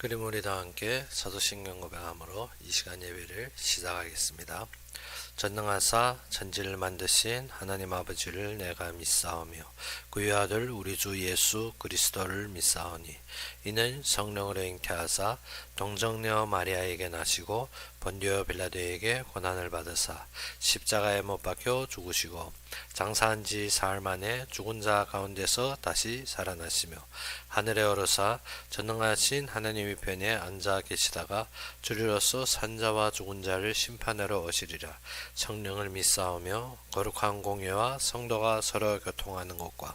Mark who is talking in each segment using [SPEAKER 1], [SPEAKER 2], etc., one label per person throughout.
[SPEAKER 1] 그림 우리 다 함께 사도신경 고백함으로 이 시간 예배를 시작하겠습니다. 전능하사 천지를 만드신 하나님 아버지를 내가 믿사오며 그의 아들 우리 주 예수 그리스도를 믿사오니 이는 성령으로 잉태하사 동정녀 마리아에게 나시고 본디오 빌라도에게 고난을 받으사 십자가에 못 박혀 죽으시고 장사한 지 사흘 만에 죽은 자 가운데서 다시 살아나시며 하늘에 오르사 전능하신 하나님의 편에 앉아 계시다가 주리로서 산자와 죽은 자를 심판하러 오시리라. 성령을 믿사오며 거룩한 공예와 성도가 서로 교통하는 것과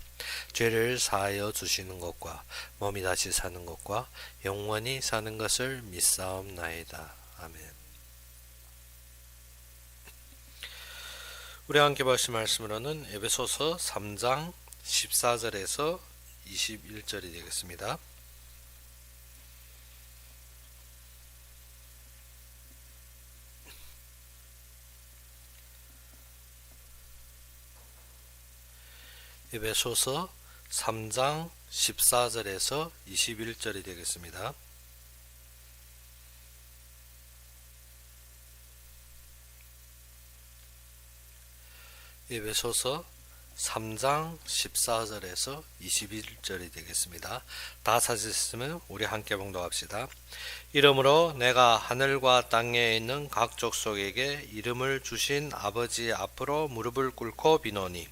[SPEAKER 1] 죄를 사하여 주시는 것과 몸이 다시 사는 것과 영원히 사는 것을 믿사옵나이다. 아멘. 우리 함께 보실 말씀으로는 에베소서 3장 14절에서 21절이 되겠습니다. 에베소서 3장 14절에서 21절이 되겠습니다. 에베소서 3장 14절에서 21절이 되겠습니다. 다 찾으셨으면 우리 함께 봉독합시다. 이러므로 내가 하늘과 땅에 있는 각 족속에게 이름을 주신 아버지 앞으로 무릎을 꿇고 비노니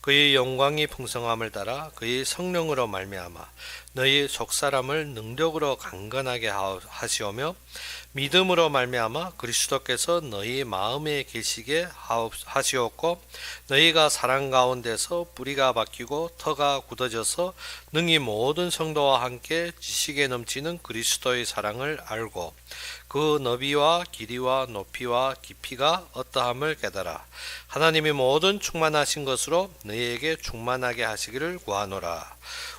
[SPEAKER 1] 그의 영광이 풍성함을 따라 그의 성령으로 말미암아 너희 속사람을 능력으로 강건하게 하시오며 믿음으로 말미암아 그리스도께서 너희 마음에 계시게 하시옵고 너희가 사랑 가운데서 뿌리가 박히고 터가 굳어져서 능히 모든 성도와 함께 지식에 넘치는 그리스도의 사랑을 알고 그 너비와 길이와 높이와 깊이가 어떠함을 깨달아 하나님이 모든 충만하신 것으로 너희에게 충만하게 하시기를 구하노라.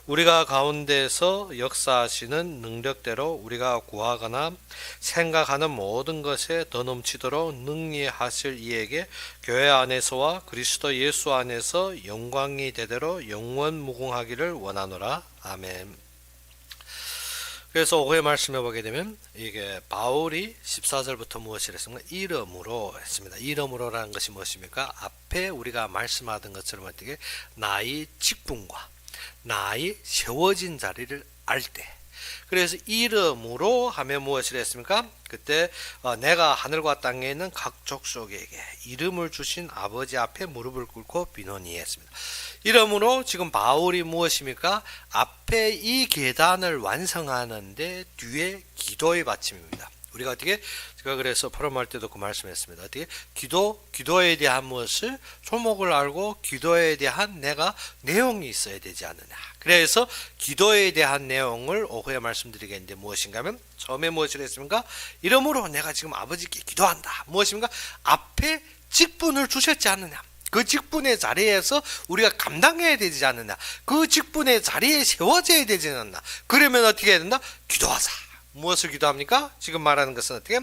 [SPEAKER 1] 우리가 가운데서 역사하시는 능력대로 우리가 구하거나 생각하는 모든 것에 더 넘치도록 능히 하실 이에게 교회 안에서와 그리스도 예수 안에서 영광이 대대로 영원 무궁하기를 원하노라. 아멘. 그래서 오후에 말씀해 보게 되면 이게 바울이 14절부터 무엇을 했습니까? 이름으로 했습니다. 이름으로라는 것이 무엇입니까? 앞에 우리가 말씀하던 것처럼 어떻게 나의 직분과 나의 세워진 자리를 알 때, 그래서 이름으로 하면 무엇을 했습니까? 그때 내가 하늘과 땅에 있는 각 족속에게 이름을 주신 아버지 앞에 무릎을 꿇고 비노니 했습니다. 이름으로 지금 바울이 무엇입니까? 앞에 이 계단을 완성하는데 뒤에 기도의 받침입니다. 우리가 어떻게 제가 그래서 포럼할 때도 그 말씀했습니다. 어떻게 기도에 대한 무엇을 조목을 알고 기도에 대한 내가 내용이 있어야 되지 않느냐. 그래서 기도에 대한 내용을 오후에 말씀드리겠는데 무엇인가 하면 처음에 무엇을 했습니까? 이러므로 내가 지금 아버지께 기도한다. 무엇입니까? 앞에 직분을 주셨지 않느냐. 그 직분의 자리에서 우리가 감당해야 되지 않느냐. 그 직분의 자리에 세워져야 되지 않느냐. 그러면 어떻게 해야 된다? 기도하자. 무엇을 기도합니까? 지금 말하는 것은 어떻게?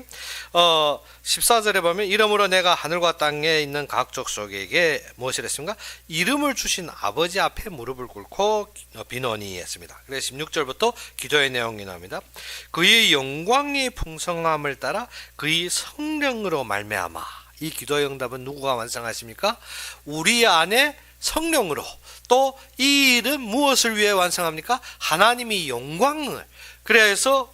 [SPEAKER 1] 14절에 보면 이름으로 내가 하늘과 땅에 있는 각 족속에게 무엇을 했습니까? 이름을 주신 아버지 앞에 무릎을 꿇고 비노니 했습니다. 그래서 16절부터 기도의 내용이 나옵니다. 그의 영광이 풍성함을 따라 그의 성령으로 말미암아. 이 기도의 응답은 누구가 완성하십니까? 우리 안에 성령으로. 또 이 일은 무엇을 위해 완성합니까? 하나님이 영광을. 그래서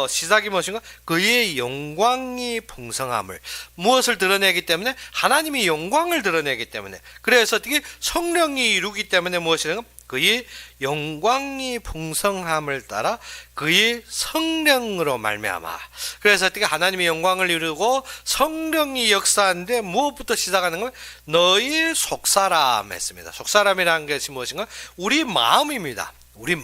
[SPEAKER 1] 시작이 무엇인가? 그의 영광이 풍성함을 무엇을 드러내기 때문에 하나님이 영광을 드러내기 때문에 그래서 어떻게 성령이 이루기 때문에 무엇이냐? 그의 영광이 풍성함을 따라 그의 성령으로 말미암아. 그래서 어떻게 하나님의 영광을 이루고 성령이 역사하는데 무엇부터 시작하는 건 너희 속사람 했습니다. 속사람이라는 것이 무엇인가? 우리 마음입니다. 우리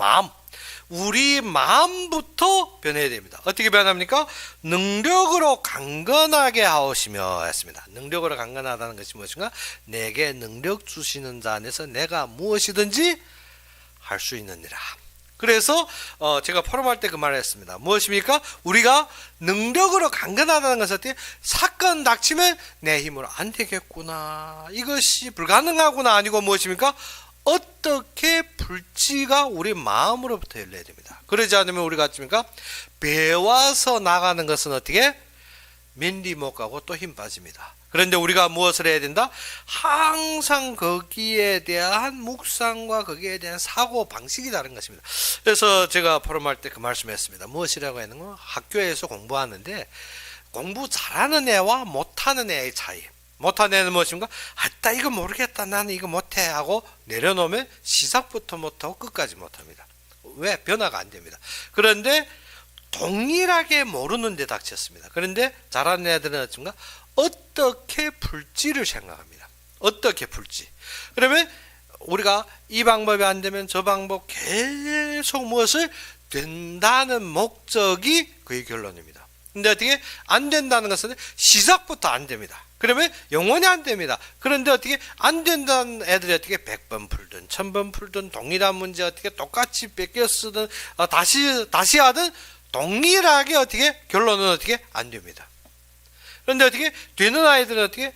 [SPEAKER 1] 마음부터 변해야 됩니다. 어떻게 변합니까? 능력으로 강건하게 하오시며 했습니다. 능력으로 강건하다는 것이 무엇인가? 내게 능력 주시는 자 안에서 내가 무엇이든지 할 수 있느니라. 그래서 제가 포럼할 때 그 말을 했습니다. 무엇입니까? 우리가 능력으로 강건하다는 것은 어떻게? 사건 닥치면 내 힘으로 안 되겠구나. 이것이 불가능하구나. 아니고 무엇입니까? 어떻게 풀지가 우리 마음으로부터 열려야 됩니다. 그러지 않으면 우리가 어떻습니까? 배워서 나가는 것은 어떻게? 맨리 못 가고 또 힘 빠집니다. 그런데 우리가 무엇을 해야 된다? 항상 거기에 대한 묵상과 거기에 대한 사고 방식이 다른 것입니다. 그래서 제가 포럼할 때 그 말씀했습니다. 무엇이라고 하는 건 학교에서 공부하는데 공부 잘하는 애와 못하는 애의 차이. 못하는 애는 무엇인가? 나 이거 모르겠다. 나는 이거 못해 하고 내려놓으면 시작부터 못하고 끝까지 못합니다. 왜? 변화가 안 됩니다. 그런데 동일하게 모르는 데 닥쳤습니다. 그런데 잘하는 애들은 어떤가? 어떻게 풀지를 생각합니다. 어떻게 풀지. 그러면 우리가 이 방법이 안 되면 저 방법 계속 무엇을 된다는 목적이 그의 결론입니다. 근데 어떻게 안 된다는 것은 시작부터 안 됩니다. 그러면 영원히 안 됩니다. 그런데 어떻게 안 된다는 애들이 어떻게 100번 풀든 1000번 풀든 동일한 문제 어떻게 똑같이 뺏겨 쓰든 다시 하든 동일하게 어떻게 결론은 어떻게 안 됩니다. 그런데 어떻게 되는 아이들은 어떻게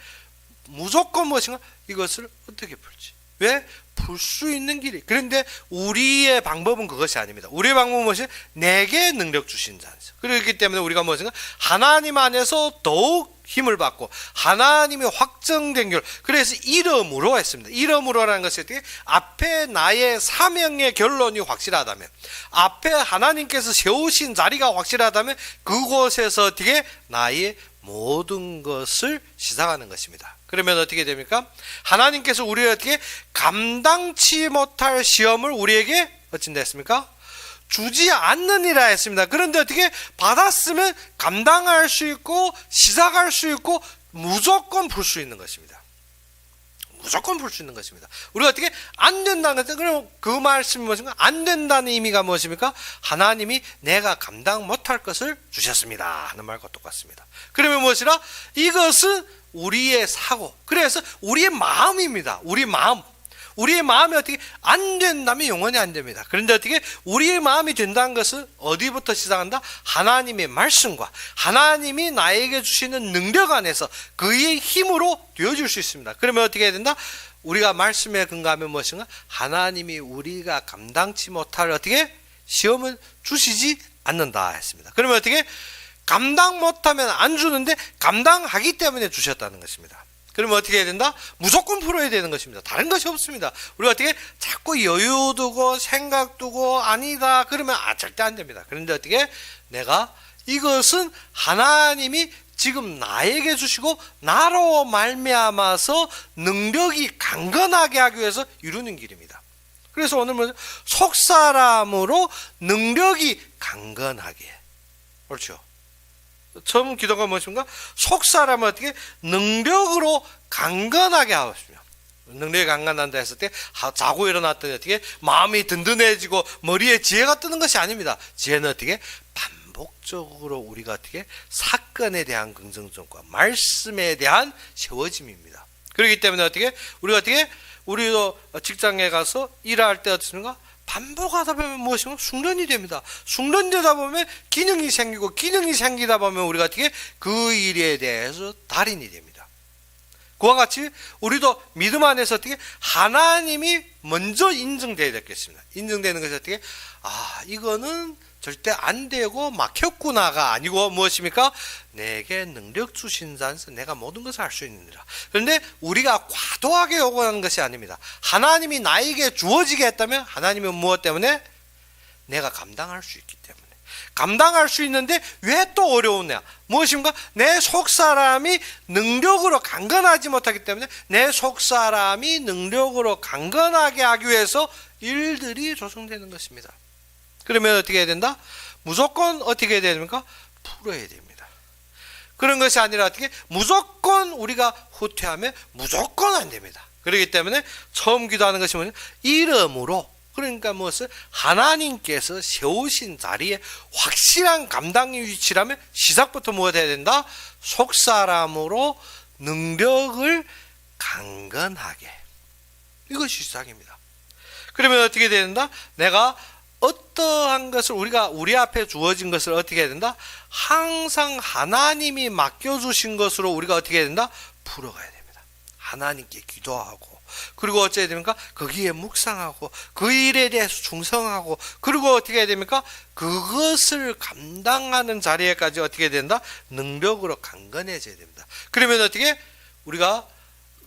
[SPEAKER 1] 무조건 무엇인가 이것을 어떻게 풀지. 왜? 풀 수 있는 길이. 그런데 우리의 방법은 그것이 아닙니다. 우리의 방법은 무엇이? 내게 능력 주신 자. 그렇기 때문에 우리가 무엇인가 하나님 안에서 더욱 힘을 받고 하나님이 확정된 결. 그래서 이름으로 했습니다. 이름으로라는 것이 어떻게? 앞에 나의 사명의 결론이 확실하다면, 앞에 하나님께서 세우신 자리가 확실하다면 그곳에서 어떻게 나의 모든 것을 시작하는 것입니다. 그러면 어떻게 됩니까? 하나님께서 우리를 어떻게 감당치 못할 시험을 우리에게 어찌다 했습니까? 주지 않느니라 했습니다. 그런데 어떻게 받았으면 감당할 수 있고 시작할 수 있고 무조건 풀 수 있는 것입니다. 무조건 풀 수 있는 것입니다. 우리가 어떻게 안 된다는 것은 그럼 그 말씀이 무엇인가? 안 된다는 의미가 무엇입니까? 하나님이 내가 감당 못할 것을 주셨습니다 하는 말과 똑같습니다. 그러면 무엇이라? 이것은 우리의 사고, 그래서 우리의 마음입니다. 우리 마음. 우리의 마음이 어떻게 안 된다면 영원히 안 됩니다. 그런데 어떻게 우리의 마음이 된다는 것은 어디부터 시작한다? 하나님의 말씀과 하나님이 나에게 주시는 능력 안에서 그의 힘으로 되어질 수 있습니다. 그러면 어떻게 해야 된다? 우리가 말씀에 근거하면 무엇인가? 하나님이 우리가 감당치 못할 어떻게 시험을 주시지 않는다 했습니다. 그러면 어떻게 감당 못하면 안 주는데 감당하기 때문에 주셨다는 것입니다. 그러면 어떻게 해야 된다? 무조건 풀어야 되는 것입니다. 다른 것이 없습니다. 우리가 어떻게 자꾸 여유 두고 생각 두고 아니다 그러면 절대 안 됩니다. 그런데 어떻게 내가 이것은 하나님이 지금 나에게 주시고 나로 말미암아서 능력이 강건하게 하기 위해서 이루는 길입니다. 그래서 오늘 속사람으로 능력이 강건하게. 그렇죠. 처음 기도가 무엇인가? 속사람을 어떻게 능력으로 강건하게 하십시오. 능력이 강건한다 했을 때 자고 일어났더니 어떻게 마음이 든든해지고 머리에 지혜가 뜨는 것이 아닙니다. 지혜는 어떻게 반복적으로 우리가 어떻게 사건에 대한 긍정성과 말씀에 대한 세워짐입니다. 그렇기 때문에 어떻게 우리도 직장에 가서 일할 때 어떻습니까? 반복하다 보면 무엇인가? 숙련이 됩니다. 숙련되다 보면 기능이 생기고 기능이 생기다 보면 우리가 어떻게 그 일에 대해서 달인이 됩니다. 그와 같이 우리도 믿음 안에서 어떻게 하나님이 먼저 인정되어야 되겠습니다. 인정되는 것이 어떻게 이거는 절대 안 되고 막혔구나가 아니고 무엇입니까? 내게 능력 주신 자에서 내가 모든 것을 할 수 있느니라. 그런데 우리가 과도하게 요구하는 것이 아닙니다. 하나님이 나에게 주어지게 했다면 하나님은 무엇 때문에? 내가 감당할 수 있기 때문에. 감당할 수 있는데 왜 또 어려우냐? 무엇인가? 내 속사람이 능력으로 강건하지 못하기 때문에 내 속사람이 능력으로 강건하게 하기 위해서 일들이 조성되는 것입니다. 그러면 어떻게 해야 된다? 무조건 어떻게 해야 됩니까? 풀어야 됩니다. 그런 것이 아니라 어떻게 무조건 우리가 후퇴하면 무조건 안 됩니다. 그렇기 때문에 처음 기도하는 것이 뭐냐? 이름으로, 그러니까 무엇을 하나님께서 세우신 자리에 확실한 감당의 위치라면 시작부터 무엇 해야 된다? 속사람으로 능력을 강건하게. 이것이 시작입니다. 그러면 어떻게 해야 된다? 내가 어떠한 것을 우리 앞에 주어진 것을 어떻게 해야 된다? 항상 하나님이 맡겨주신 것으로 우리가 어떻게 해야 된다? 풀어가야 됩니다. 하나님께 기도하고 그리고 어찌 해야 됩니까? 거기에 묵상하고 그 일에 대해서 충성하고 그리고 어떻게 해야 됩니까? 그것을 감당하는 자리에까지 어떻게 된다? 능력으로 강건해져야 됩니다. 그러면 어떻게? 우리가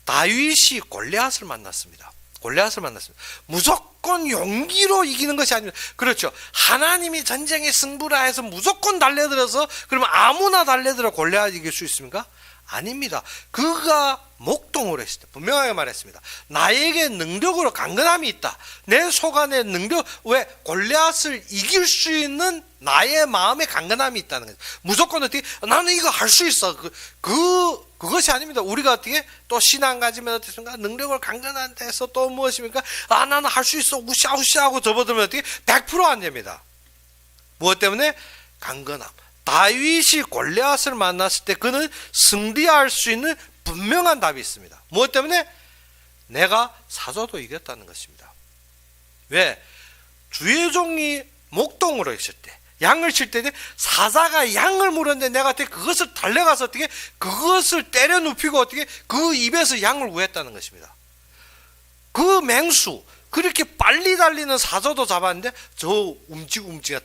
[SPEAKER 1] 다윗이 골리앗을 만났습니다. 골리앗을 만났습니다. 무조건 용기로 이기는 것이 아닙니다. 그렇죠. 하나님이 전쟁의 승부라 해서 무조건 달려들어서 그러면 아무나 달려들어 골리앗 이길 수 있습니까? 아닙니다. 그가 목동으로 했을 때 분명하게 말했습니다. 나에게 능력으로 강건함이 있다. 내 속 안에 능력, 왜? 골리앗을 이길 수 있는 나의 마음에 강건함이 있다는 거죠. 무조건 어떻게 나는 이거 할 수 있어. 그것이 아닙니다. 우리가 어떻게 또 신앙 가지면 어떻습니까? 능력을 강건한 데서 또 무엇입니까? 나는 할 수 있어. 우샤우샤 하고 접어들면 어떻게 100% 안 됩니다. 무엇 때문에? 강건함. 다윗이 골리앗을 만났을 때 그는 승리할 수 있는 분명한 답이 있습니다. 무엇 때문에? 내가 사자도 이겼다는 것입니다. 왜? 주의 종이 목동으로 있을 때 양을 칠 때 사자가 양을 물었는데 내가 어떻게 그것을 달려가서 어떻게 그것을 때려 눕히고 어떻게 그 입에서 양을 구했다는 것입니다. 그 맹수 그렇게 빨리 달리는 사자도 잡았는데 저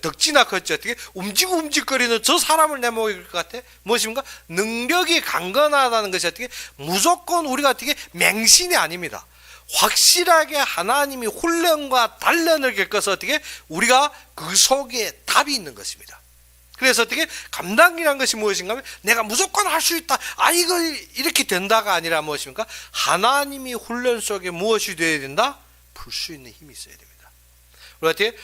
[SPEAKER 1] 덕지나 컸지 어떻게 움직거리는 저 사람을 내먹일 것 같아? 무엇입니까? 능력이 강건하다는 것이 어떻게 무조건 우리가 어떻게 맹신이 아닙니다. 확실하게 하나님이 훈련과 단련을 겪어서 어떻게 우리가 그 속에 답이 있는 것입니다. 그래서 어떻게 감당이라는 것이 무엇인가 하면 내가 무조건 할 수 있다. 이거 이렇게 된다가 아니라 무엇입니까? 하나님이 훈련 속에 무엇이 되어야 된다? 풀 수 있는 힘이 있어야 됩니다. 우리가 어떻게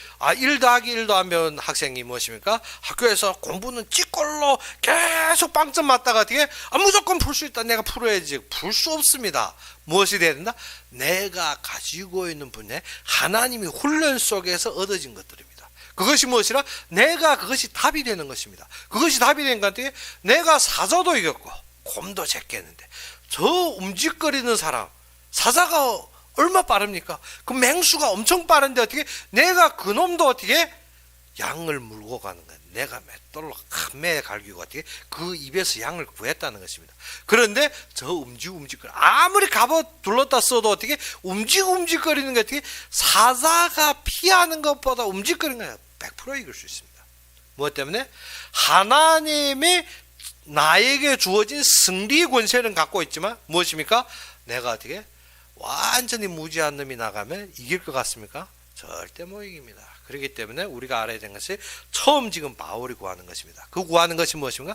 [SPEAKER 1] 1 더하기 1도 안 배운 학생이 무엇입니까? 학교에서 공부는 찌꼴로 계속 빵점 맞다가 어떻게 무조건 풀 수 있다. 내가 풀어야지. 풀 수 없습니다. 무엇이 돼야 된다? 내가 가지고 있는 분야 하나님이 훈련 속에서 얻어진 것들입니다. 그것이 무엇이라? 내가 그것이 답이 되는 것입니다. 그것이 답이 되는 것 같아요. 내가 사자도 이겼고 곰도 제꼈는데 저 움직거리는 사람 사자가 얼마 빠릅니까? 그 맹수가 엄청 빠른데 어떻게 내가 그 놈도 어떻게 양을 물고 가는 거예요. 내가 맷돌로 매 갈기고 어떻게 그 입에서 양을 구했다는 것입니다. 그런데 저 움직거리 아무리 갑옷 둘렀다 써도 어떻게 움직거리는 게 어떻게 사자가 피하는 것보다 움직거리는 거예요. 100% 이길 수 있습니다. 무엇 때문에? 하나님이 나에게 주어진 승리 권세는 갖고 있지만 무엇입니까? 내가 어떻게 완전히 무지한 놈이 나가면 이길 것 같습니까? 절대 못 이깁니다. 그렇기 때문에 우리가 알아야 되는 것이 처음 지금 바울이 구하는 것입니다. 그 구하는 것이 무엇인가?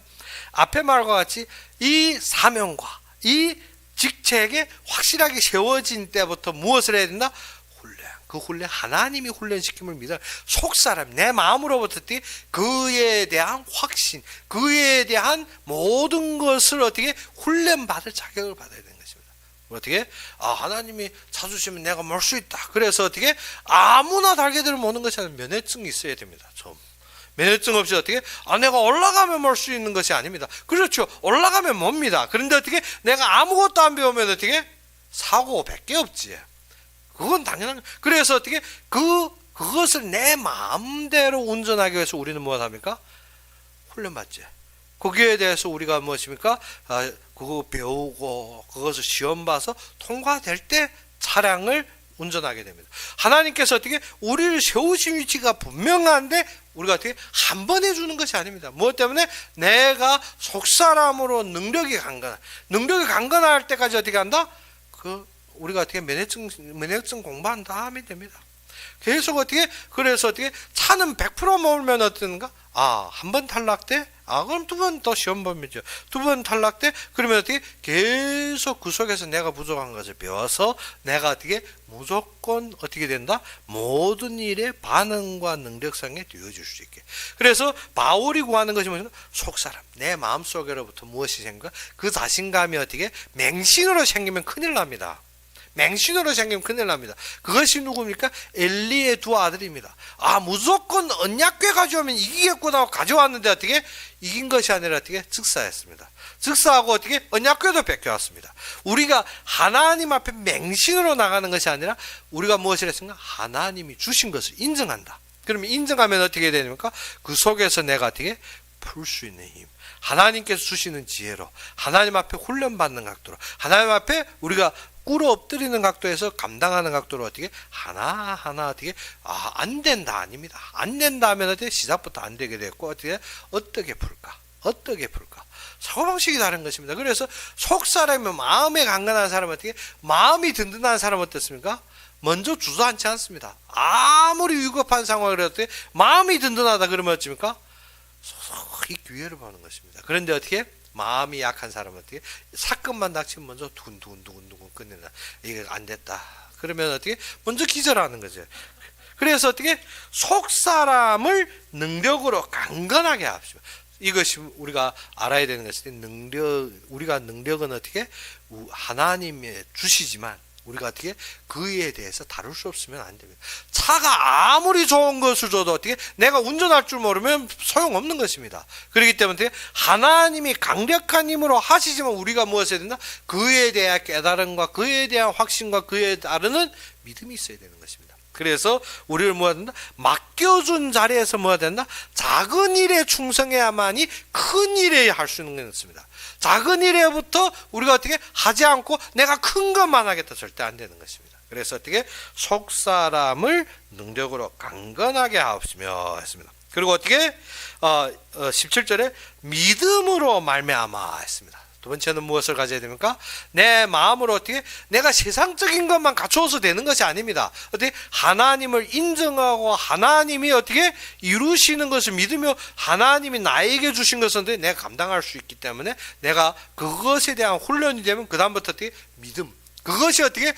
[SPEAKER 1] 앞에 말과 같이 이 사명과 이 직책에 확실하게 세워진 때부터 무엇을 해야 된다? 훈련. 그 훈련 하나님이 훈련시킴을 믿어 속사람 내 마음으로부터 그에 대한 확신 그에 대한 모든 것을 어떻게 훈련받을 자격을 받아야 됩니다. 어떻게? 하나님이 찾으시면 내가 몰 수 있다. 그래서 어떻게? 아무나 달게들을 모는 것이 아니라 면허증이 있어야 됩니다. 좀. 면허증 없이 어떻게? 내가 올라가면 몰 수 있는 것이 아닙니다. 그렇죠. 올라가면 뭡니다. 그런데 어떻게? 내가 아무것도 안 배우면 어떻게? 사고 100개 없지. 그건 당연한. 그래서 어떻게? 그것을 내 마음대로 운전하기 위해서 우리는 무엇 합니까? 훈련받지. 거기에 대해서 우리가 무엇입니까? 그거 배우고 그것을 시험 봐서 통과될 때 차량을 운전하게 됩니다. 하나님께서 어떻게 우리를 세우신 위치가 분명한데 우리가 어떻게 한 번 해주는 것이 아닙니다. 무엇 때문에? 내가 속사람으로 능력이 강건할 때까지 어떻게 한다? 우리가 어떻게 면허증 공부한 다음에 됩니다. 계속 어떻게 그래서 어떻게 차는 100% 모으면 어떤가? 한 번 탈락돼? 그럼 두 번 더 시험 보면죠. 두 번 탈락돼? 그러면 어떻게 계속 그 속에서 내가 부족한 것을 배워서 내가 어떻게 무조건 어떻게 된다? 모든 일에 반응과 능력상에 되어줄 수 있게. 그래서 바울이 구하는 것이 뭐냐면 속사람 내 마음속으로부터 무엇이 생겨? 그 자신감이 어떻게 맹신으로 생기면 큰일 납니다. 맹신으로 생기면 큰일 납니다. 그것이 누굽니까? 엘리의 두 아들입니다. 무조건 언약궤 가져오면 이기겠구나 하고 가져왔는데 어떻게? 이긴 것이 아니라 어떻게? 즉사했습니다. 즉사하고 어떻게? 언약궤도 뺏겨왔습니다. 우리가 하나님 앞에 맹신으로 나가는 것이 아니라 우리가 무엇을 했습니까? 하나님이 주신 것을 인정한다. 그러면 인정하면 어떻게 됩니까? 그 속에서 내가 어떻게? 풀 수 있는 힘. 하나님께서 주시는 지혜로 하나님 앞에 훈련받는 각도로 하나님 앞에 우리가 꿇어 엎드리는 각도에서 감당하는 각도로 어떻게 하나하나 어떻게 안 된다 아닙니다. 안 된다 하면 어떻게 시작부터 안 되게 됐고 어떻게 풀까? 사고방식이 다른 것입니다. 그래서 속사람이면 마음에 강건한 사람은 어떻게 마음이 든든한 사람은 어떻습니까? 먼저 주저앉지 않습니다. 아무리 위급한 상황을 어떻게 마음이 든든하다 그러면 어떻습니까? 소속히 기회를 보는 것입니다. 그런데 어떻게 마음이 약한 사람은 어떻게 사건만 닥치면 먼저 두근두근 끝낸다. 이게 안 됐다. 그러면 어떻게 먼저 기절하는 거죠. 그래서 어떻게 속 사람을 능력으로 강건하게 합시다. 이것이 우리가 알아야 되는 것인데 우리가 능력은 어떻게 하나님이 주시지만 우리가 어떻게 그에 대해서 다룰 수 없으면 안 됩니다. 차가 아무리 좋은 것을 줘도 어떻게 내가 운전할 줄 모르면 소용없는 것입니다. 그렇기 때문에 하나님이 강력한 힘으로 하시지만 우리가 무엇을 해야 된다? 그에 대한 깨달음과 그에 대한 확신과 그에 따르는 믿음이 있어야 되는 것입니다. 그래서 우리를 뭐해야 된다? 맡겨준 자리에서 뭐해야 된다? 작은 일에 충성해야만이 큰 일에 할 수 있는 것입니다. 작은 일에부터 우리가 어떻게 하지 않고 내가 큰 것만 하겠다 절대 안 되는 것입니다. 그래서 어떻게 속 사람을 능력으로 강건하게 하옵시며 했습니다. 그리고 어떻게 17절에 믿음으로 말미암아 했습니다. 두 번째는 무엇을 가져야 됩니까? 내 마음으로 어떻게 내가 세상적인 것만 갖추어서 되는 것이 아닙니다. 어떻게 하나님을 인정하고 하나님이 어떻게 이루시는 것을 믿으며 하나님이 나에게 주신 것은 내가 감당할 수 있기 때문에 내가 그것에 대한 훈련이 되면 그 다음부터 어떻게 믿음. 그것이 어떻게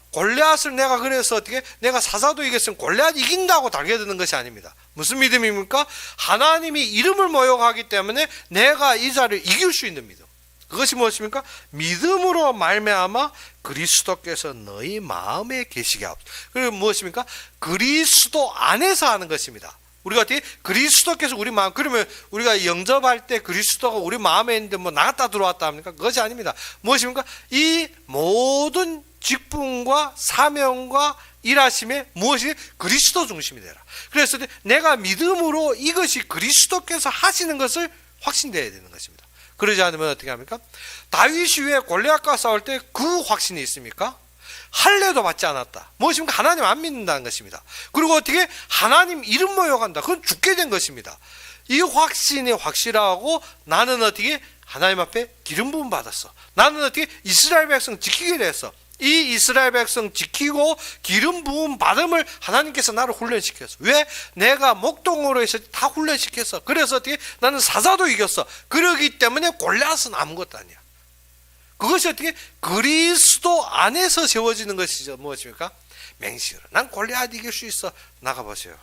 [SPEAKER 1] 골리앗을 내가 그래서 어떻게 내가 사사도 이겼으면 골리앗 이긴다고 달겨드는 것이 아닙니다. 무슨 믿음입니까? 하나님이 이름을 모욕하기 때문에 내가 이 자를 이길 수 있는 믿음. 그것이 무엇입니까? 믿음으로 말미암아 그리스도께서 너희 마음에 계시게 하옵소서. 그리고 무엇입니까? 그리스도 안에서 하는 것입니다. 우리가 어떻게 그리스도께서 우리 마음, 그러면 우리가 영접할 때 그리스도가 우리 마음에 있는데 뭐 나갔다 들어왔다 합니까? 그것이 아닙니다. 무엇입니까? 이 모든 직분과 사명과 일하심에 무엇이 그리스도 중심이 되라. 그래서 내가 믿음으로 이것이 그리스도께서 하시는 것을 확신되어야 되는 것입니다. 그러지 않으면 어떻게 합니까? 다윗이 왜 골리앗과 싸울 때 그 확신이 있습니까? 할례도 받지 않았다. 무엇입니까? 하나님 안 믿는다는 것입니다. 그리고 어떻게 하나님 이름 모욕한다. 그건 죽게 된 것입니다. 이 확신이 확실하고 나는 어떻게 하나님 앞에 기름 부음 받았어. 나는 어떻게 이스라엘 백성 지키기로 했어. 이 이스라엘 백성 지키고 기름 부음 받음을 하나님께서 나를 훈련시켰어. 왜? 내가 목동으로 해서 다 훈련시켰어. 그래서 어떻게 나는 사사도 이겼어. 그러기 때문에 골리앗은 아무것도 아니야. 그것이 어떻게 그리스도 안에서 세워지는 것이죠. 무엇입니까? 맹식으로 난 골리앗 이길 수 있어. 나가보세요.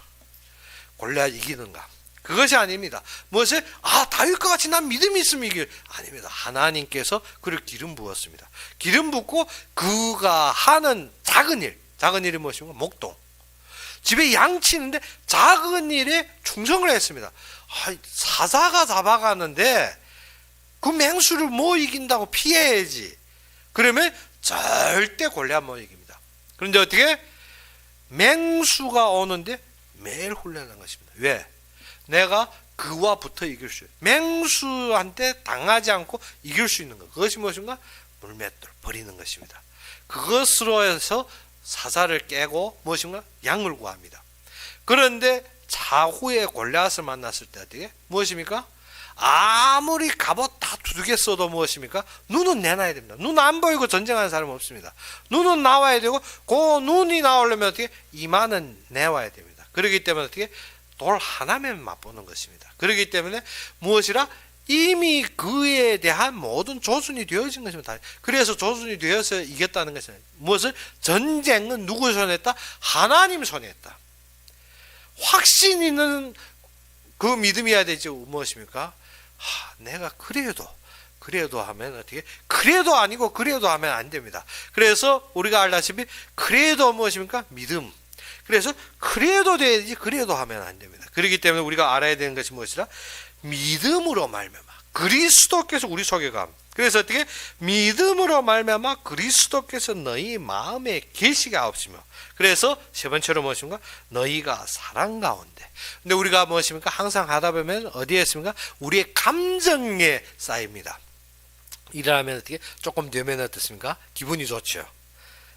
[SPEAKER 1] 골리앗 이기는가? 그것이 아닙니다. 무엇을 다윗과 같이 난 믿음이 있으면 이길 아닙니다. 하나님께서 그를 기름 부었습니다. 기름 붓고 그가 하는 작은 일이 무엇입니까? 목동. 집에 양 치는데 작은 일에 충성을 했습니다. 사자가 잡아가는데 그 맹수를 못 이긴다고 피해야지. 그러면 절대 골리앗 못 이깁니다. 그런데 어떻게? 맹수가 오는데 매일 훈련하는 것입니다. 왜? 내가 그와 붙어 이길 수 있어요. 맹수한테 당하지 않고 이길 수 있는 것. 그것이 무엇인가? 물맷돌 버리는 것입니다. 그것으로 해서 사사를 깨고 무엇인가? 양을 구합니다. 그런데 차후에 골리앗을 만났을 때 어떻게? 무엇입니까? 아무리 갑옷 다 두둑에 써도 무엇입니까? 눈은 내놔야 됩니다. 눈 안 보이고 전쟁하는 사람은 없습니다. 눈은 나와야 되고 그 눈이 나오려면 어떻게? 이마는 내와야 됩니다. 그렇기 때문에 어떻게? 돌 하나면 맛보는 것입니다. 그렇기 때문에 무엇이라? 이미 그에 대한 모든 조순이 되어진 것입니다. 그래서 조순이 되어서 이겼다는 것은 무엇을? 전쟁은 누구 손에 했다? 하나님 손에 했다. 확신 있는 그 믿음이어야 되죠. 무엇입니까? 내가 그래도 하면 어떻게? 그래도 아니고 그래도 하면 안 됩니다. 그래서 우리가 알다시피 그래도 무엇입니까? 믿음. 그래서 그래도 돼야지 그래도 하면 안 됩니다. 그렇기 때문에 우리가 알아야 되는 것이 무엇이라? 믿음으로 말미암아 그리스도께서 우리 속에 감. 그래서 어떻게? 믿음으로 말미암아 그리스도께서 너희 마음에 계시게 하옵시며. 그래서 세 번째로 무엇인가? 너희가 사랑 가운데. 근데 우리가 무엇입니까? 항상 하다 보면 어디에 있습니까? 우리의 감정에 쌓입니다. 일을 하면 어떻게 조금 되면 어떻습니까? 기분이 좋죠.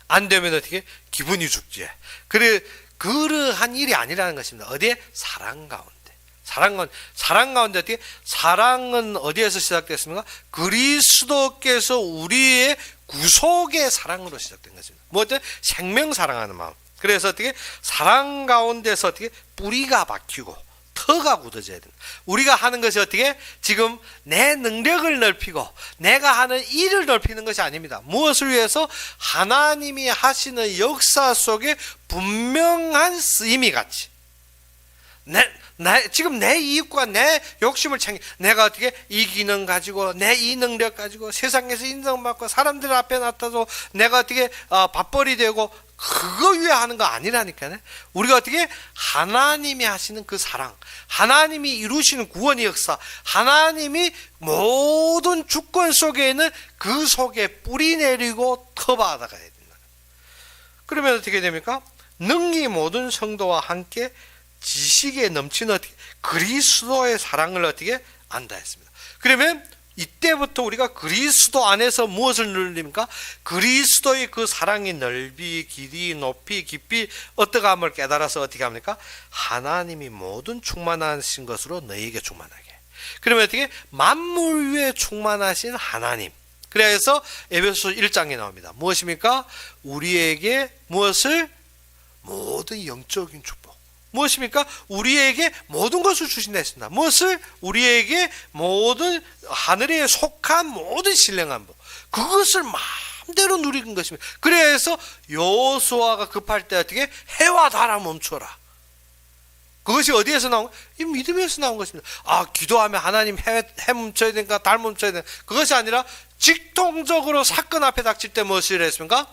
[SPEAKER 1] 안 되면 어떻게 기분이 죽지. 그래 그러한 일이 아니라는 것입니다. 어디에? 사랑 가운데. 사랑 가운데 어떻게? 사랑은 어디에서 시작됐습니까? 그리스도께서 우리의 구속의 사랑으로 시작된 것입니다. 뭐든 생명 사랑하는 마음. 그래서 어떻게? 사랑 가운데서 어떻게? 뿌리가 박히고 터가 굳어져야 됩니다. 우리가 하는 것이 어떻게? 지금 내 능력을 넓히고 내가 하는 일을 넓히는 것이 아닙니다. 무엇을 위해서? 하나님이 하시는 역사 속에 분명한 쓰임이 같이 지금 내 이익과 내 욕심을 챙기, 내가 어떻게 이 기능 가지고 내 이 능력 가지고 세상에서 인정받고 사람들 앞에 나타서 내가 어떻게 밥벌이 되고 그거 위해 하는 거 아니라니까요. 우리가 어떻게 하나님이 하시는 그 사랑, 하나님이 이루시는 구원의 역사, 하나님이 모든 주권 속에 있는 그 속에 뿌리 내리고 터받아가야 된다. 그러면 어떻게 됩니까? 능히 모든 성도와 함께 지식에 넘치는 어떻게 그리스도의 사랑을 어떻게 안다 했습니다. 그러면 이때부터 우리가 그리스도 안에서 무엇을 누립니까? 그리스도의 그 사랑의 넓이, 길이, 높이, 깊이 어떠함을 깨달아서 어떻게 합니까? 하나님이 모든 충만하신 것으로 너희에게 충만하게. 그러면 어떻게? 만물 위에 충만하신 하나님. 그래서 에베소서 1장에 나옵니다. 무엇입니까? 우리에게 무엇을? 모든 영적인 축복. 무엇입니까? 우리에게 모든 것을 주신다 했습니다. 무엇을? 우리에게 모든 하늘에 속한 모든 신령한 복, 그것을 마음대로 누리는 것입니다. 그래서 여호수아가 급할 때 어떻게? 해와 달아 멈춰라. 그것이 어디에서 나온 거예요? 이 믿음에서 나온 것입니다. 기도하면 하나님 해 멈춰야 되니까 달 멈춰야 되니까. 그것이 아니라 직통적으로 사건 앞에 닥칠 때 무엇을 했습니까?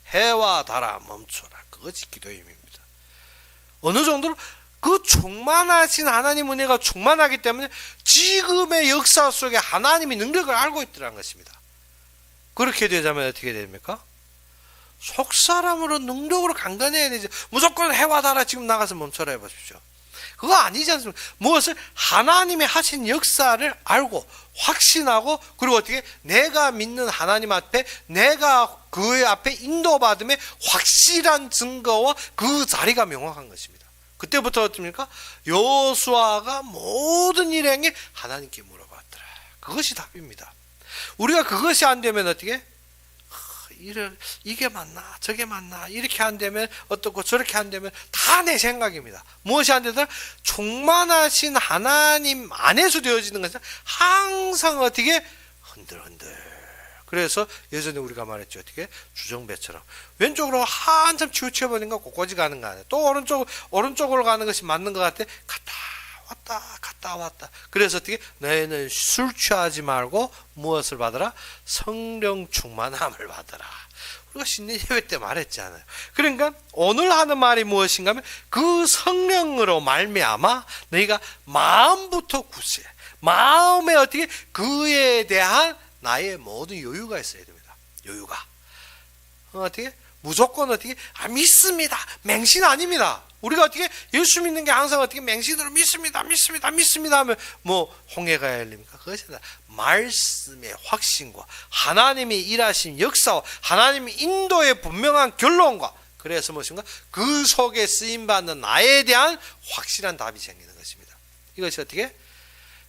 [SPEAKER 1] 해와 달아 멈춰라. 그것이 기도의 힘입니다. 어느 정도로 그 충만하신 하나님 은혜가 충만하기 때문에 지금의 역사 속에 하나님이 능력을 알고 있더라는 것입니다. 그렇게 되자면 어떻게 됩니까? 속사람으로 능력으로 강건해야 되지. 무조건 해와 달아 지금 나가서 멈춰라 해보십시오. 그거 아니지 않습니까? 무엇을? 하나님이 하신 역사를 알고 확신하고, 그리고 어떻게? 내가 믿는 하나님 앞에 내가 그의 앞에 인도받음에 확실한 증거와 그 자리가 명확한 것입니다. 그때부터 어떻습니까? 여호수아가 모든 일행에 하나님께 물어봤더라. 그것이 답입니다. 우리가 그것이 안 되면 어떻게? 이게 맞나 저게 맞나 이렇게 안 되면 어떻고 저렇게 안 되면 다 내 생각입니다. 무엇이 안 되더라? 충만하신 하나님 안에서 되어지는 것은 항상 어떻게? 흔들흔들. 그래서 예전에 우리가 말했죠. 어떻게? 주정배처럼 왼쪽으로 한참 치우쳐버리니까 곳곳이 가는 거 아니에요. 또 오른쪽으로 가는 것이 맞는 것 같아. 갔다 왔다. 그래서 어떻게? 너희는 술 취하지 말고 무엇을 받아라? 성령 충만함을 받아라. 우리가 신년 예배 때 말했잖아요. 그러니까 오늘 하는 말이 무엇인가 하면 그 성령으로 말미암아 너희가 마음부터 굳세. 마음에 어떻게? 그에 대한 나의 모든 여유가 있어야 됩니다. 여유가. 어떻게? 무조건 어떻게? 믿습니다. 맹신 아닙니다. 우리가 어떻게? 예수 믿는 게 항상 어떻게? 맹신으로 믿습니다 하면 홍해가 열립니까? 그것이 아니라 말씀의 확신과 하나님이 일하신 역사와 하나님의 인도의 분명한 결론과, 그래서 무엇인가? 그 속에 쓰임받는 나에 대한 확실한 답이 생기는 것입니다. 이것이 어떻게?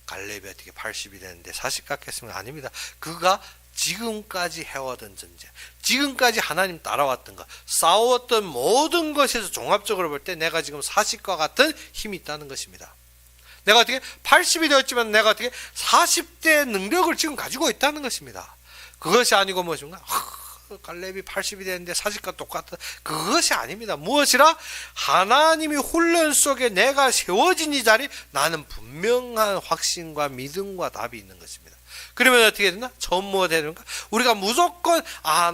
[SPEAKER 1] 갈렙이 어떻게 80이 되는데 40 깎였으면 아닙니다. 그가 지금까지 해왔던 전쟁, 지금까지 하나님 따라왔던 것, 싸웠던 모든 것에서 종합적으로 볼 때 내가 지금 40과 같은 힘이 있다는 것입니다. 내가 어떻게 80이 되었지만 내가 어떻게 40대의 능력을 지금 가지고 있다는 것입니다. 그것이 아니고 무엇인가? 갈렙이 80이 되는데 40과 똑같다. 그것이 아닙니다. 무엇이라? 하나님이 훈련 속에 내가 세워진 이 자리, 나는 분명한 확신과 믿음과 답이 있는 것입니다. 그러면 어떻게 되나? 처음 뭐가 되는가? 우리가 무조건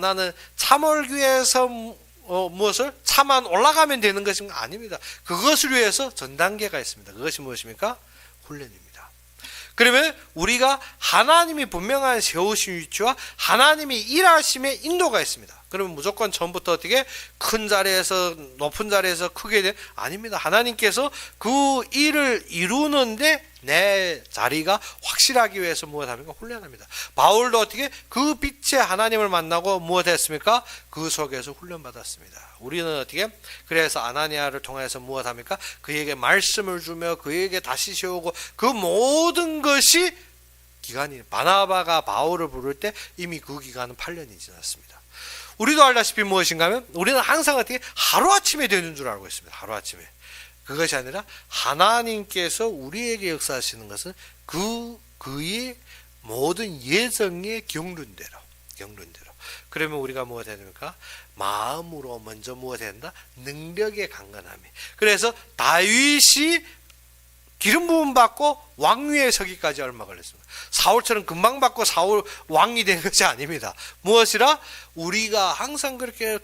[SPEAKER 1] 나는 참을기 위해서 무엇을? 차만 올라가면 되는 것인가? 아닙니다. 그것을 위해서 전 단계가 있습니다. 그것이 무엇입니까? 훈련입니다. 그러면 우리가 하나님이 분명한 세우신 위치와 하나님이 일하심의 인도가 있습니다. 그러면 무조건 처음부터 어떻게 큰 자리에서 높은 자리에서 크게 돼? 아닙니다. 하나님께서 그 일을 이루는데 내 자리가 확실하기 위해서 무엇합니까? 훈련합니다. 바울도 어떻게 그 빛의 하나님을 만나고 무엇했습니까? 그 속에서 훈련받았습니다. 우리는 어떻게? 그래서 아나니아를 통해서 무엇합니까? 그에게 말씀을 주며 그에게 다시 세우고 그 모든 것이 기간이 바나바가 바울을 부를 때 이미 그 기간은 8년이 지났습니다. 우리도 알다시피 무엇인가 하면 우리는 항상 어떻게 하루아침에 되는 줄 알고 있습니다. 하루아침에. 그것이 아니라 하나님께서 우리에게 역사하시는 것은 그의 모든 예정의 경륜대로. 그러면 우리가 무엇 해야 됩니까? 마음으로 먼저 무엇 해야 된다? 능력의 강건함이. 그래서 다윗이 기름 부음 받고 왕위에 서기까지 얼마 걸렸습니다. 사울처럼 금방 받고 사울 왕이 된 것이 아닙니다. 무엇이라? 우리가 항상 그렇게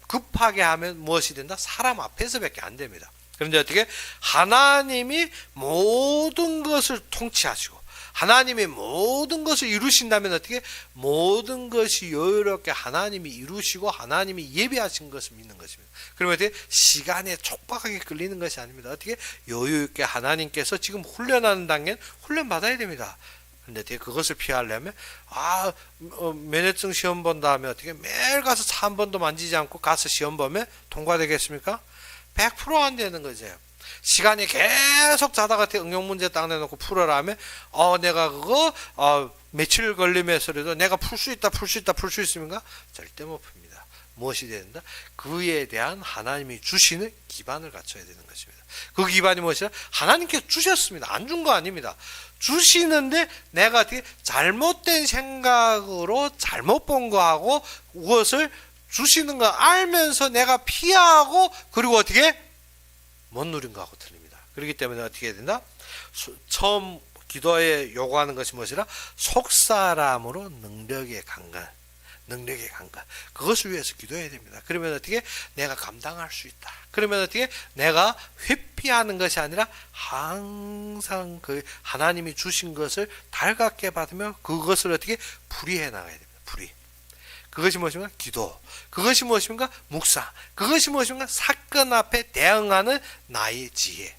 [SPEAKER 1] 급하게 하면 무엇이 된다? 사람 앞에서밖에 안 됩니다. 그런데 어떻게? 하나님이 모든 것을 통치하시고 하나님이 모든 것을 이루신다면 어떻게? 모든 것이 여유롭게 하나님이 이루시고 하나님이 예비하신 것을 믿는 것입니다. 그러면 어떻게? 시간에 촉박하게 끌리는 것이 아닙니다. 어떻게? 여유있게 하나님께서 지금 훈련하는 단계는 훈련받아야 됩니다. 그런데 어떻게 그것을 피하려면 면허증 시험 본다 하면 어떻게? 매일 가서 차 한 번도 만지지 않고 가서 시험 보면 통과되겠습니까? 100% 안 되는 거죠. 시간이 계속 자다가 응용 문제 딱 내놓고 풀어라 하면 내가 그거 며칠 걸리면서라도 내가 풀 수 있습니까? 절대 못 풉니다. 무엇이 된다? 그에 대한 하나님이 주시는 기반을 갖춰야 되는 것입니다. 그 기반이 무엇이냐? 하나님께서 주셨습니다. 안 준 거 아닙니다. 주시는데 내가 어떻게 잘못된 생각으로 잘못 본 거하고 그것을 주시는 거 알면서 내가 피하고 그리고 어떻게 못 누린 거하고 틀립니다. 그렇기 때문에 어떻게 해야 된다? 처음 기도에 요구하는 것이 무엇이라? 속사람으로 능력의 강건. 그것을 위해서 기도해야 됩니다. 그러면 어떻게? 내가 감당할 수 있다. 그러면 어떻게? 내가 회피하는 것이 아니라 항상 그 하나님이 주신 것을 달갑게 받으며 그것을 어떻게? 풀이해 나가야 됩니다. 그것이 무엇입니까? 기도. 그것이 무엇입니까? 묵상. 그것이 무엇입니까? 사건 앞에 대응하는 나의 지혜.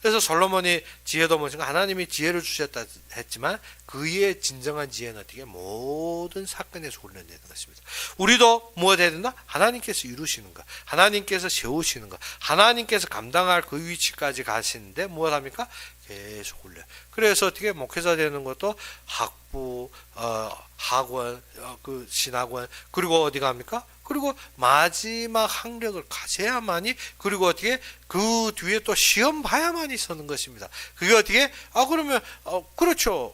[SPEAKER 1] 그래서 솔로몬이 지혜도 무엇인가? 하나님이 지혜를 주셨다 했지만 그의 진정한 지혜는 어떻게? 모든 사건에서 훈련되는 것입니다. 우리도 무엇 해야 된다? 하나님께서 이루시는 것, 하나님께서 세우시는 것, 하나님께서 감당할 그 위치까지 가시는데 무엇 합니까? 계속 훈련. 그래서 어떻게 목회자 되는 것도 학부, 학원, 그 신학원, 그리고 어디 갑니까? 그리고 마지막 학력을 가져야만이, 그리고 어떻게 그 뒤에 또 시험 봐야만이 서는 것입니다. 그게 어떻게? 그러면 그렇죠.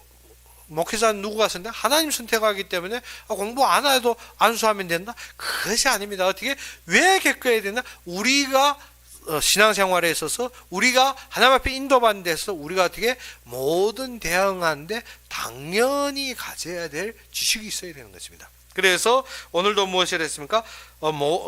[SPEAKER 1] 목회자는 누구가 선택? 하나님 선택하기 때문에 공부 안 해도 안수하면 된다? 그것이 아닙니다. 어떻게? 왜 겪어야 되나? 우리가 신앙생활에 있어서 우리가 하나님 앞에 인도받는 데서 우리가 어떻게 모든 대응하는데 당연히 가져야 될 지식이 있어야 되는 것입니다. 그래서 오늘도 무엇을 했습니까?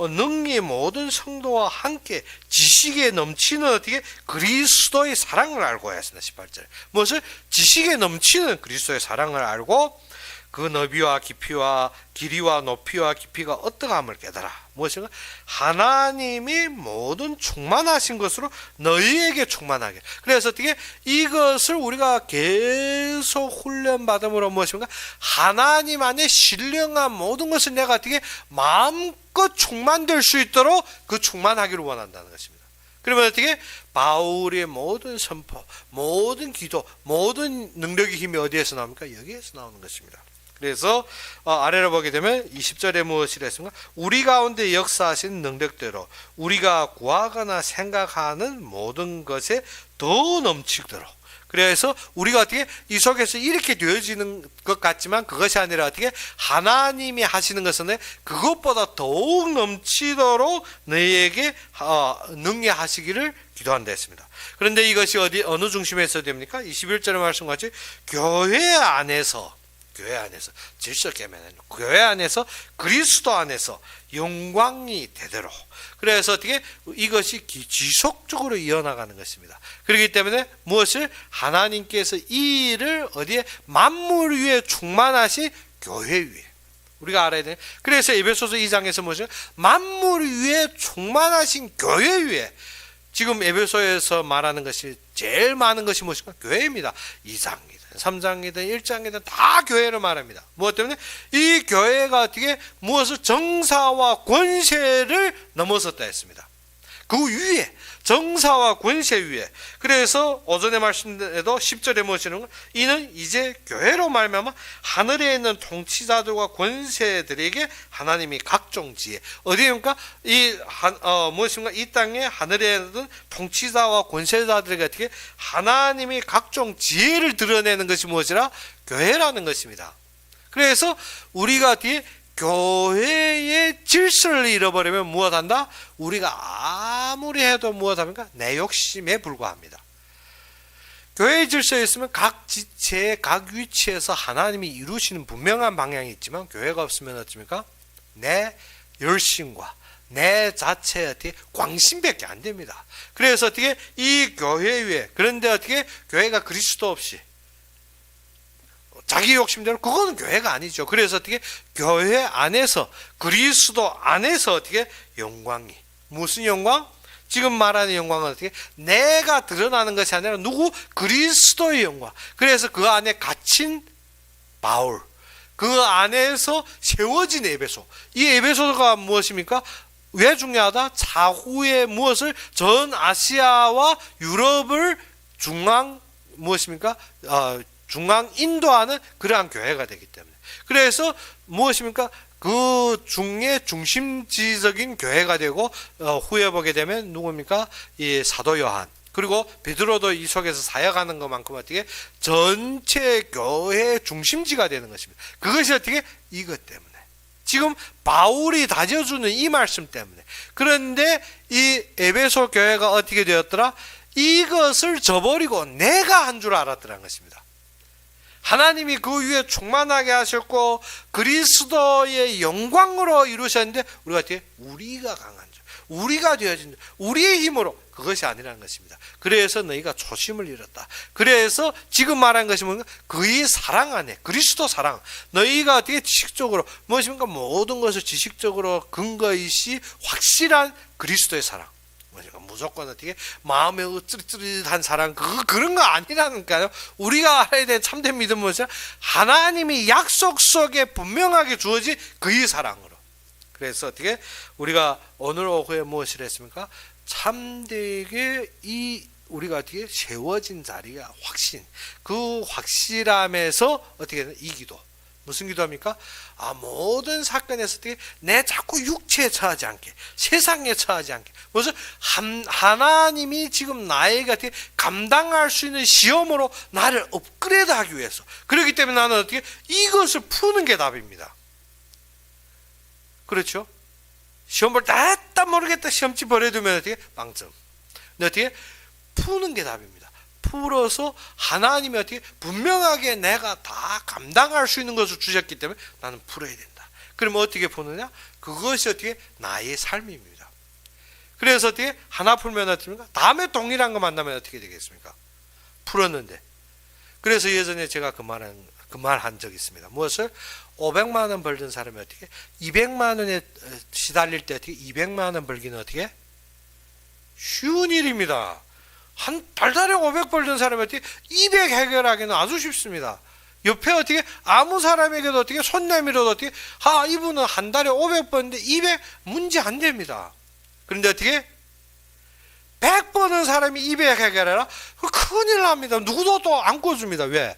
[SPEAKER 1] 능히 모든 성도와 함께 지식에 넘치는 어떻게 그리스도의 사랑을 알고 했습니다. 18절. 무엇을? 지식에 넘치는 그리스도의 사랑을 알고 그 너비와 깊이와 길이와 높이와 깊이가 어떠함을 깨달아. 무엇인가? 하나님이 모든 충만하신 것으로 너희에게 충만하게. 그래서 어떻게 이것을 우리가 계속 훈련받음으로 무엇인가? 하나님 안에 신령한 모든 것을 내가 어떻게 마음껏 충만될 수 있도록 그 충만하기를 원한다는 것입니다. 그러면 어떻게? 바울의 모든 선포, 모든 기도, 모든 능력의 힘이 어디에서 나옵니까? 여기에서 나오는 것입니다. 그래서 아래로 보게 되면 20절에 무엇이라 했습니까? 우리 가운데 역사하신 능력대로 우리가 구하거나 생각하는 모든 것에 더 넘치도록. 그래서 우리가 어떻게 이 속에서 이렇게 되어지는 것 같지만 그것이 아니라 어떻게 하나님이 하시는 것은 그것보다 더욱 넘치도록 너희에게 능히하시기를 기도한다 했습니다. 그런데 이것이 어느 중심에서 됩니까? 21절의 말씀같이 교회 안에서 질서 깨매는 교회 안에서 그리스도 안에서 영광이 되도록. 그래서 어떻게 이것이 지속적으로 이어나가는 것입니다. 그렇기 때문에 무엇을? 하나님께서 이 일을 어디에? 만물 위에 충만하신 교회 위에. 우리가 알아야 돼. 그래서 에베소서 2장에서 뭐죠? 만물 위에 충만하신 교회 위에, 지금 에베소에서 말하는 것이 제일 많은 것이 무엇인가? 교회입니다. 2장이든 3장이든 1장이든 다 교회를 말합니다. 무엇 때문에? 이 교회가 어떻게 무엇을 정사와 권세를 넘어섰다 했습니다. 그 위에, 정사와 권세 위에. 그래서 오전에 말씀에도 10절에 무엇이는 이는 이제 교회로 말미암아 하늘에 있는 통치자들과 권세들에게 하나님이 각종 지혜, 어디입니까? 무엇인가? 이 땅에 하늘에 있는 통치자와 권세자들에게 어떻게 하나님이 각종 지혜를 드러내는 것이 무엇이라? 교회라는 것입니다. 그래서 우리가 어떻게 교회의 질서를 잃어버리면 무엇한다? 우리가 아무리 해도 무엇합니까? 내 욕심에 불과합니다. 교회의 질서에 있으면 각 지체, 각 위치에서 하나님이 이루시는 분명한 방향이 있지만, 교회가 없으면 어떻습니까? 내 열심과 내 자체의 어떻게 광신밖에 안 됩니다. 그래서 어떻게 이 교회 위에, 그런데 어떻게 교회가 그리스도 없이 자기 욕심대로, 그거는 교회가 아니죠. 그래서 어떻게 교회 안에서, 그리스도 안에서 어떻게 영광이, 무슨 영광? 지금 말하는 영광은 어떻게 내가 드러나는 것이 아니라 누구? 그리스도의 영광. 그래서 그 안에 갇힌 바울, 그 안에서 세워진 에베소. 이 에베소가 무엇입니까? 왜 중요하다? 차후에 무엇을? 전 아시아와 유럽을 무엇입니까? 중앙 인도하는 그러한 교회가 되기 때문에. 그래서 무엇입니까? 그 중에 중심지적인 교회가 되고, 후에 보게 되면 누굽니까? 이 사도 요한, 그리고 베드로도 이 속에서 사역하는 것만큼 어떻게 전체 교회의 중심지가 되는 것입니다. 그것이 어떻게? 이것 때문에. 지금 바울이 다져주는 이 말씀 때문에. 그런데 이 에베소 교회가 어떻게 되었더라? 이것을 저버리고 내가 한 줄 알았더라는 것입니다. 하나님이 그 위에 충만하게 하셨고 그리스도의 영광으로 이루셨는데, 우리가 어떻게? 우리가 강한 자, 우리가 되어진 자, 우리의 힘으로, 그것이 아니라는 것입니다. 그래서 너희가 초심을 잃었다. 그래서 지금 말한 것이 뭔가? 그의 사랑 안에, 그리스도 사랑, 너희가 어떻게 지식적으로 무엇입니까? 모든 것을 지식적으로 근거이시 확실한 그리스도의 사랑, 무조건 어떻게 마음에 으뜨릿한 사랑, 그런 거 아니라니까요. 우리가 알아야 될 참된 믿음은 무엇이냐? 하나님이 약속 속에 분명하게 주어진 그의 사랑으로. 그래서 어떻게 우리가 오늘 오후에 무엇을 했습니까? 참되게 우리가 어떻게 세워진 자리가 확신, 그 확실함에서 어떻게 이 기도, 무슨 기도합니까? 모든 사건에서 어떻게 내 자꾸 육체에 처하지 않게, 세상에 처하지 않게, 무슨 하나님이 지금 나에게 어떻게 감당할 수 있는 시험으로 나를 업그레이드하기 위해서. 그렇기 때문에 나는 어떻게 이것을 푸는 게 답입니다. 그렇죠? 시험 볼 때 다 모르겠다 시험지 버려두면 어떻게? 빵점. 근데 어떻게? 푸는 게 답입니다. 풀어서 하나님이 어떻게 분명하게 내가 다 감당할 수 있는 것을 주셨기 때문에 나는 풀어야 된다. 그러면 어떻게 푸느냐? 그것이 어떻게? 나의 삶입니다. 그래서 어떻게? 하나 풀면 어떻습니까? 다음에 동일한 거 만나면 어떻게 되겠습니까? 풀었는데. 그래서 예전에 제가 그 말 한 적이 있습니다. 무엇을? 500만 원 벌던 사람이 어떻게? 200만 원에 시달릴 때 어떻게? 200만 원 벌기는 어떻게? 쉬운 일입니다. 한 달달에 500 벌던 사람이 어떻게 200 해결하기는 아주 쉽습니다. 옆에 어떻게 아무 사람에게도 어떻게 손 내밀어도 어떻게 이분은 한 달에 500 버는데 200 문제 안 됩니다. 그런데 어떻게 100 버는 사람이 200 해결해라? 큰일 납니다. 누구도 또 안 꿔줍니다. 왜?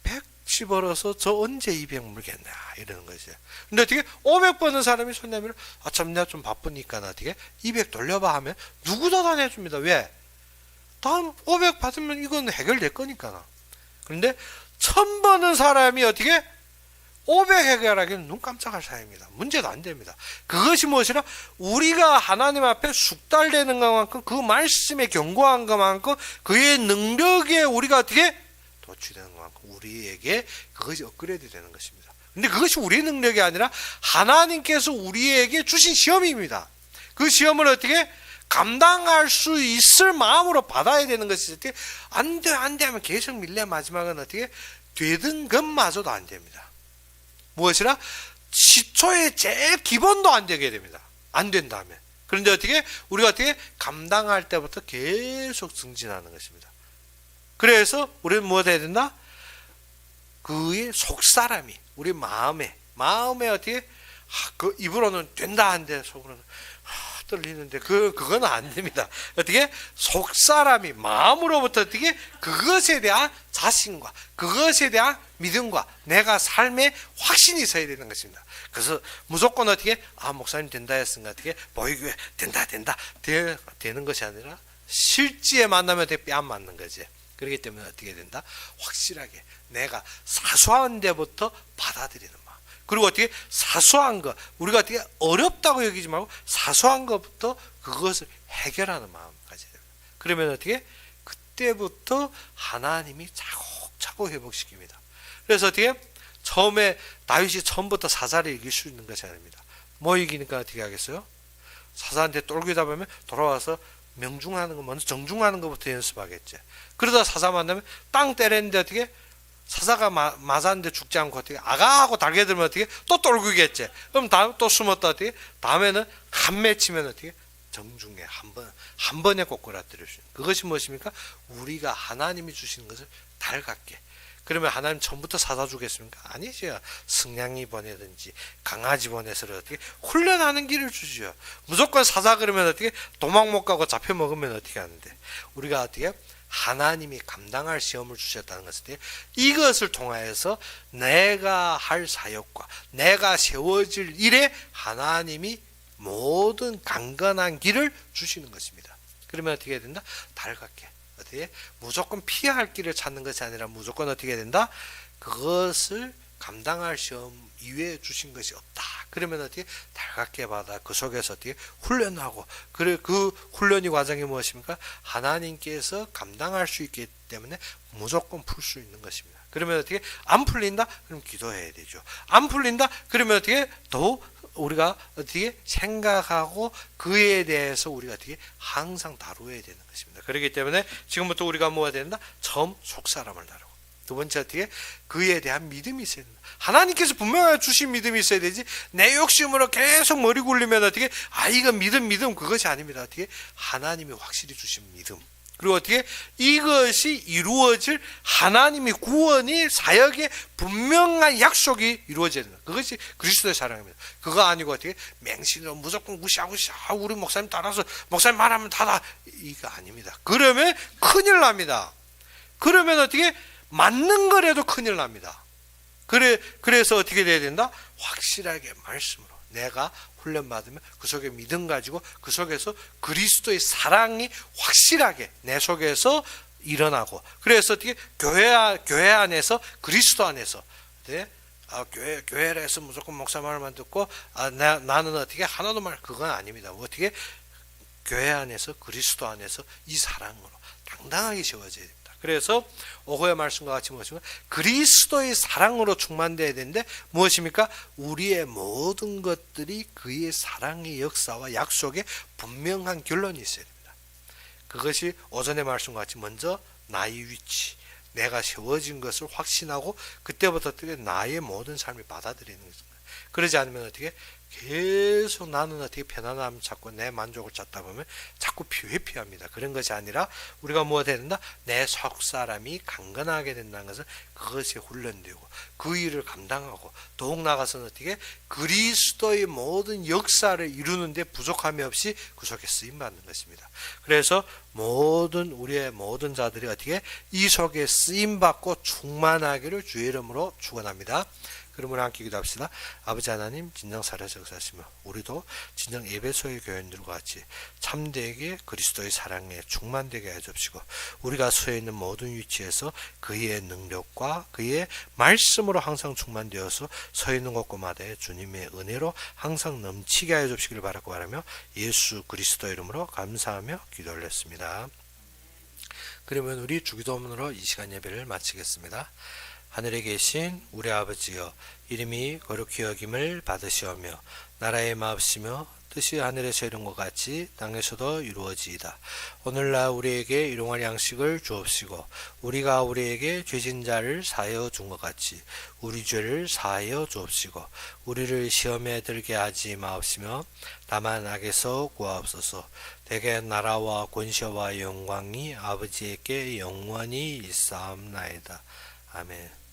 [SPEAKER 1] 100씩 벌어서 저 언제 200 물겠나 이러는 거죠. 근데 어떻게 500 버는 사람이 손 내밀어 참 내가 좀 바쁘니까 어떻게 200 돌려봐 하면 누구도 다 내줍니다. 왜? 다음 500 받으면 이건 해결될 거니까. 그런데 1000 버는 사람이 어떻게 500 해결하기는 눈 깜짝할 사이입니다. 문제도 안 됩니다. 그것이 무엇이라? 우리가 하나님 앞에 숙달되는 것만큼, 그 말씀에 견고한 것만큼, 그의 능력에 우리가 어떻게 도취되는 것만큼 우리에게 그것이 업그레이드 되는 것입니다. 근데 그것이 우리의 능력이 아니라 하나님께서 우리에게 주신 시험입니다. 그 시험을 어떻게 감당할 수 있을 마음으로 받아야 되는 것이 어떻게 안 돼 하면 계속 밀려 마지막은 어떻게 되든 것마저도 안 됩니다. 무엇이라? 시초의 제일 기본도 안 되게 됩니다. 안 된다면. 그런데 어떻게 우리가 어떻게 감당할 때부터 계속 승진하는 것입니다. 그래서 우리는 뭐가 해야 된다? 그의 속사람이 우리 마음에 어떻게 그 입으로는 된다 한데 속으로는 떨리는데 그건 안 됩니다. 어떻게 속사람이 마음으로부터 어떻게 그것에 대한 자신과 그것에 대한 믿음과 내가 삶에 확신이 있어야 되는 것입니다. 그래서 무조건 어떻게 목사님 된다 했으니까 어떻게 보이교회 된다 되는 것이 아니라 실지에 만나면 어떻게 뺨 맞는 거지. 그렇기 때문에 어떻게 된다? 확실하게 내가 사소한 데부터 받아들이는 마음. 그리고 어떻게 사소한 것, 우리가 어떻게 어렵다고 여기지 말고 사소한 것부터 그것을 해결하는 마음 가져야 됩니다. 그러면 어떻게 그때부터 하나님이 차곡차곡 회복시킵니다. 그래서 어떻게 처음에 다윗이 처음부터 사자를 이길 수 있는 것이 아닙니다. 뭐 이기니까 어떻게 하겠어요? 사자한테 똘기다 보면 돌아와서 명중하는 거 먼저 정중하는 것부터 연습하겠지. 그러다 사자 만나면 땅 때렸는데 어떻게 사자가 맞았는데 죽지 않고 어떻게 아가하고 달겨들면 어떻게 또 똘기겠지. 그럼 다음 또 숨었다 어떻게 다음에는 한 맺히면 어떻게 정중에 한 번에 꼬꾸라뜨릴 수 있는 그것이 무엇입니까? 우리가 하나님이 주시는 것을 달갑게. 그러면 하나님 처음부터 사다 주겠습니까? 아니죠. 승냥이 보내든지 강아지 보내서 어떻게 훈련하는 길을 주죠. 무조건 사자 그러면 어떻게 도망 못 가고 잡혀 먹으면 어떻게 하는데 우리가 어떻게 하나님이 감당할 시험을 주셨다는 것을 이것을 통하여서 내가 할 사역과 내가 세워질 일에 하나님이 모든 강건한 길을 주시는 것입니다. 그러면 어떻게 해야 된다? 달갑게. 어떻게 무조건 피해야 할 길을 찾는 것이 아니라 무조건 어떻게 된다? 그것을 감당할 시험 이외에 주신 것이 없다. 그러면 어떻게 달갑게 받아 그 속에서 어떻게 훈련하고 그래 그 훈련의 과정이 무엇입니까? 하나님께서 감당할 수 있기 때문에 무조건 풀 수 있는 것입니다. 그러면 어떻게 안 풀린다? 그럼 기도해야 되죠. 안 풀린다? 그러면 어떻게 더 우리가 어떻게 생각하고 그에 대해서 우리가 어떻게 항상 다루어야 되는 것입니다. 그렇기 때문에 지금부터 우리가 뭐가 된다? 처음 속사람을 다루고 두 번째 어떻게 그에 대한 믿음이 있어야 된다. 하나님께서 분명하게 주신 믿음이 있어야 되지 내 욕심으로 계속 머리 굴리면 어떻게 이거 믿음 그것이 아닙니다. 어떻게 하나님이 확실히 주신 믿음 그리고 어떻게 이것이 이루어질 하나님이 구원이 사역의 분명한 약속이 이루어져야 된다. 그것이 그리스도의 사랑입니다. 그거 아니고 어떻게 맹신으로 무조건 무시하고 우리 목사님 따라서 목사님 말하면 다다 이거 아닙니다. 그러면 큰일 납니다. 그러면 어떻게 맞는 거라도 큰일 납니다. 그래서 어떻게 돼야 된다? 확실하게 말씀으로 내가 훈련받으면 그 속에 믿음 가지고 그 속에서 그리스도의 사랑이 확실하게 내 속에서 일어나고 그래서 어떻게 교회 안에서 그리스도 안에서 네? 교회에서 무조건 목사 말만 듣고 나는 어떻게 하나도 말 그건 아닙니다. 어떻게 교회 안에서 그리스도 안에서 이 사랑으로 당당하게 세워져야 됩니다. 그래서 오호의 말씀과 같이 무엇입니까? 그리스도의 사랑으로 충만되어야 되는데 무엇입니까? 우리의 모든 것들이 그의 사랑의 역사와 약속에 분명한 결론이 있어야 됩니다. 그것이 오전의 말씀과 같이 먼저 나의 위치, 내가 세워진 것을 확신하고 그때부터 어떻게 나의 모든 삶을 받아들이는 것입니다. 그러지 않으면 어떻게 계속 나는 어떻게 편안함 찾고 내 만족을 찾다 보면 자꾸 회피합니다. 그런 것이 아니라 우리가 뭐가 된다? 내 속사람이 강건하게 된다는 것은 그것이 훈련되고 그 일을 감당하고 더욱 나아가서는 어떻게 그리스도의 모든 역사를 이루는데 부족함이 없이 그 속에 쓰임받는 것입니다. 그래서 우리의 모든 자들이 어떻게 이 속에 쓰임받고 충만하기를 주의 이름으로 축원합니다. 그러므로 함께 기도합시다. 아버지 하나님 진정 살아서 역사하시며 우리도 진정 에베소의 교인들과 같이 참되게 그리스도의 사랑에 충만되게 해 주시고 우리가 서 있는 모든 위치에서 그의 능력과 그의 말씀으로 항상 충만되어서 서 있는 곳곳마다 주님의 은혜로 항상 넘치게 해 주시기를 바라며 예수 그리스도 이름으로 감사하며 기도 올렸습니다. 그러면 우리 주기도문으로 이 시간 예배를 마치겠습니다. 하늘에 계신 우리 아버지여, 이름이 거룩히 여김을 받으시오며 나라의 마옵시며 뜻이 하늘에서 이룬 것 같이 땅에서도 이루어지이다. 오늘날 우리에게 일용할 양식을 주옵시고 우리가 우리에게 죄진 자를 사하여 준 것 같이 우리 죄를 사하여 주옵시고 우리를 시험에 들게 하지 마옵시며 다만 악에서 구하옵소서. 대개 나라와 권세와 영광이 아버지에게 영원히 있사옵나이다. 아멘.